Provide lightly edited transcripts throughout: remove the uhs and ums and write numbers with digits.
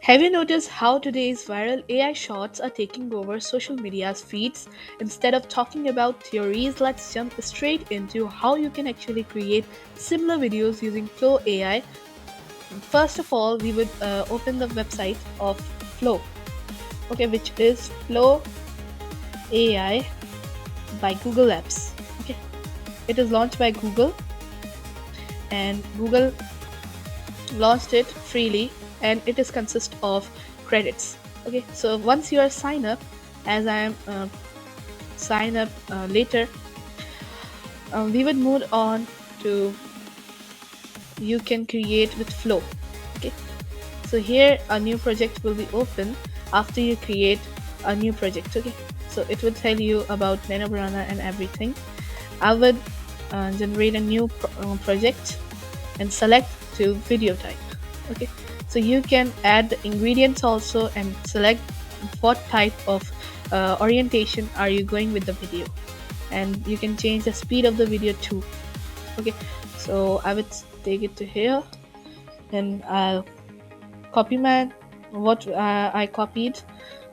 Have you noticed how today's viral AI shots are taking over social media's feeds? Instead of talking about theories, let's jump straight into how you can actually create similar videos using Flow AI. First of all, we would open the website of Flow, okay, which is Flow AI by Google Apps. Okay, it is launched by Google, and Google launched it freely, and it is consist of credits. Okay, so once you are sign up, as I am sign up later, we would move on to you can create with Flow. Okay, so here a new project will be open after you create a new project. Okay, so it will tell you about Nano Banana and everything. I would generate a new project and select to video type. Okay, so you can add the ingredients also and select what type of orientation are you going with the video, and you can change the speed of the video too. Okay, so I would take it to here, and I'll copy my what I copied.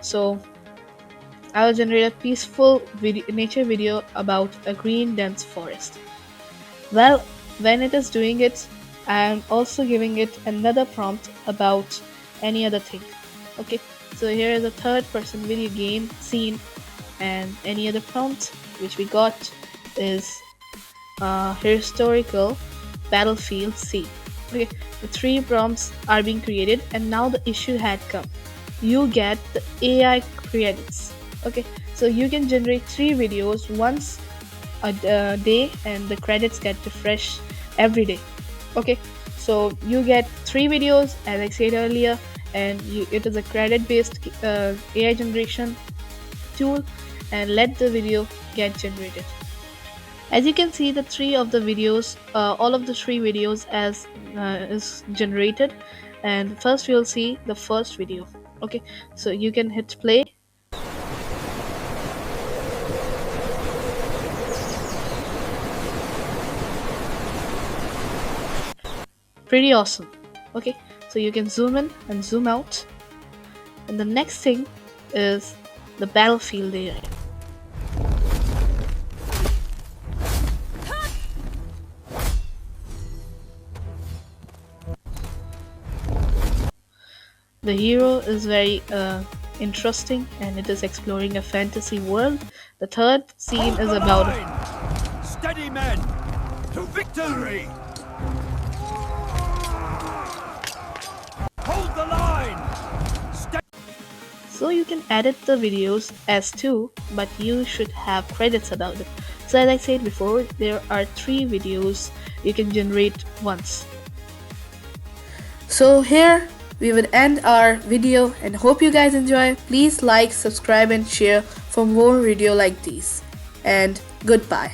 So I will generate a peaceful nature video about a green dense forest. Well, when it is doing it, I am also giving it another prompt about any other thing. Okay, so here is a third person video game scene, and any other prompt which we got is historical battlefield scene. Okay, the three prompts are being created, and now the issue had come. You get the AI credits. Okay, so you can generate three videos once a day, and the credits get refreshed every day. Okay, so you get three videos as I said earlier, and it is a credit based AI generation tool, and let the video get generated. As you can see, the three of the videos, all of the three videos as is generated, and first we'll see the first video. Okay, so you can hit play. Pretty awesome. Okay, so you can zoom in and zoom out, and the next thing is the battlefield area. The hero is very interesting, and it is exploring a fantasy world. The third scene is about steady men to victory. Hold the line. so you can edit the videos as two, but you should have credits about it. So as I said before, there are three videos you can generate once. So here we would end our video, and hope you guys enjoy. Please like, subscribe and share for more video like these. And goodbye.